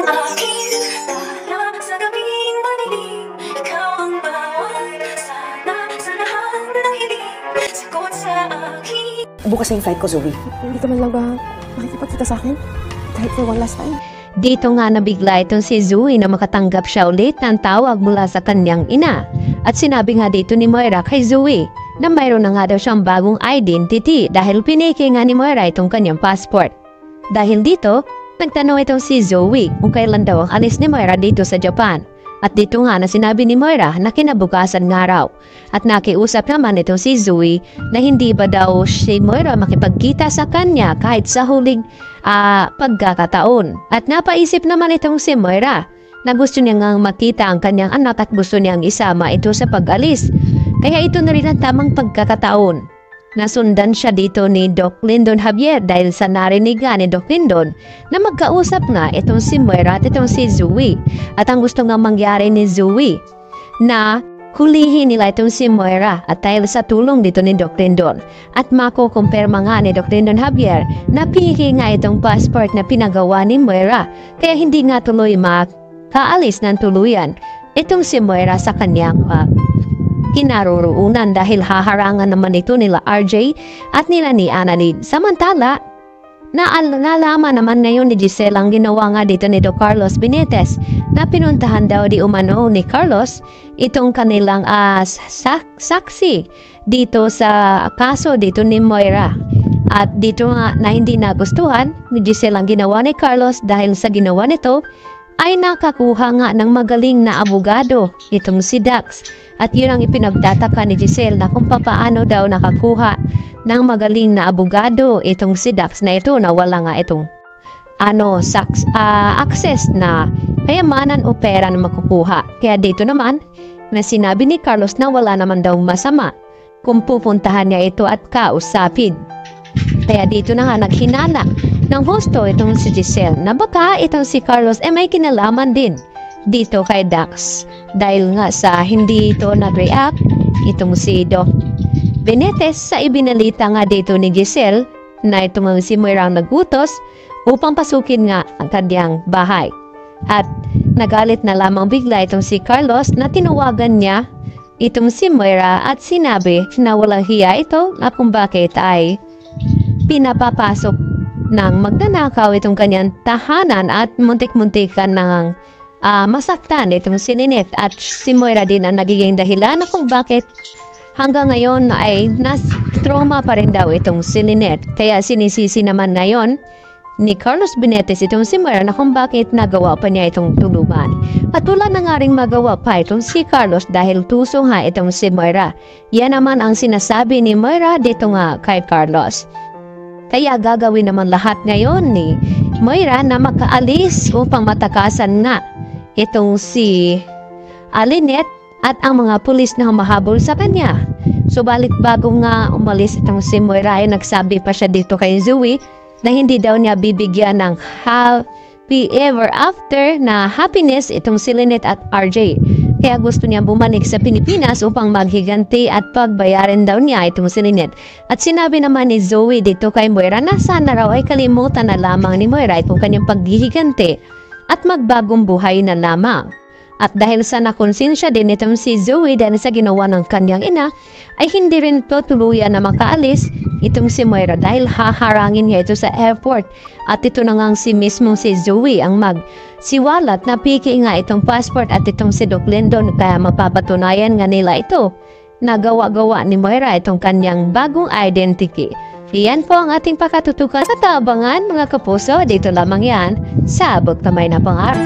akin para sa gabing madilim. Ikaw ang bawat sana sa lahat ng hiling. Sagot sa akin. Bukas na yung flight ko, Zoe. Hindi ka man lang ba makikipagkita sa akin? Kahit for one last time. Dito nga nabigla itong si Zoe na makatanggap siya ulit ng tawag mula sa kanyang ina. At sinabi nga dito ni Moira kay Zoe na mayroon na nga daw siyang bagong identity dahil piniki nga ni Moira itong kanyang passport. Dahil dito, nagtanong itong si Zoe kung kailan daw ang alis ni Moira dito sa Japan. At dito nga na sinabi ni Moira na kinabukasan nga raw. At nakiusap naman itong si Zoe na hindi ba daw si Moira makipagkita sa kanya kahit sa huling pagkakataon. At napaisip naman itong si Moira na gusto niya ngang makita ang kanyang anak at gusto niyang isama ito sa pag-alis. Kaya ito na rin ang tamang pagkakataon. Nasundan siya dito ni Doc Lyndon Javier dahil sa narinigan ni Doc Lyndon na magkausap nga itong si Moira at itong si Zoe. At ang gusto nga mangyari ni Zoe na hulihin nila itong si Moira at dahil sa tulong dito ni Doc Lyndon at makukumpirma nga ni Doc Lyndon Javier na piki nga itong passport na pinagawa ni Moira kaya hindi nga tuloy makaalis ng tuluyan itong si Moira sa kanyang kinaroroonan dahil haharangan naman ito nila RJ at nila ni Annalyn. Samantala, nalaman naman ngayon ni Giselle ang ginawa nga dito ni Doc Carlos Benitez na pinuntahan daw di umano ni Carlos itong kanilang saksi dito sa kaso dito ni Moira. At dito nga na hindi nagustuhan ni Giselle ang ginawa ni Carlos dahil sa ginawa nito ay nakakuha nga ng magaling na abogado itong si Dax. At yun ang ipinagtataka ni Giselle na kung paano daw nakakuha ng magaling na abogado itong si Dax na ito na wala nga itong access na kayamanan o pera na makukuha. Kaya dito naman na sinabi ni Carlos na wala naman daw masama kung pupuntahan niya ito at kausapin. Kaya dito na nga naghinala ng husto itong si Giselle na baka itong si Carlos may kinalaman din dito kay Dax dahil nga sa hindi ito nag-react itong si Doc Benitez sa ibinalita nga dito ni Giselle na itong si Moira ang nagutos upang pasukin nga ang kanyang bahay. At nagalit na lamang bigla itong si Carlos na tinawagan niya itong si Moira at sinabi na walang hiya ito na kung bakit ay pinapapasok ng magnanakaw itong kanyang tahanan at muntik-muntikan ng masaktan itong si Lynette at si Moira din ang nagiging dahilan na kung bakit hanggang ngayon ay trauma pa rin daw itong si Lynette. Kaya sinisisi naman ngayon ni Carlos Benitez itong si Moira na kung bakit nagawa pa niya itong tulungan. At wala na nga rin magawa pa itong si Carlos dahil tuso nga itong si Moira. Yan naman ang sinasabi ni Moira dito nga kay Carlos. Kaya gagawin naman lahat ngayon ni Moira na makaalis upang matakasan nga itong si Lynette at ang mga pulis na humahabol sa kanya. Subalit bago nga umalis itong si Moira ay nagsabi pa siya dito kay Zoe na hindi daw niya bibigyan ng happy ever after na happiness itong si Lynette at RJ. Kaya gusto niya bumalik sa Pilipinas upang maghiganti at pagbayarin daw niya itong si Lynette. At sinabi naman ni Zoe dito kay Moira na sana raw ay kalimutan na lamang ni Moira itong kanyang paghihiganti at magbagong buhay na lamang. At dahil sa nakonsensya din itong si Zoe dahil sa ginawa ng kanyang ina, ay hindi rin ito tuluyan na makaalis itong si Moira dahil haharangin niya ito sa airport. At ito na ngang si mismong si Zoe ang magsiwalat na piki nga itong passport at itong si Doc Lyndon kaya mapapatunayan nga nila ito. Nagawa-gawa ni Moira itong kanyang bagong identity. Iyan po ang ating pakatutukan sa tabangan mga kapuso. Dito lamang yan sa Abot Kamay na Pangarap.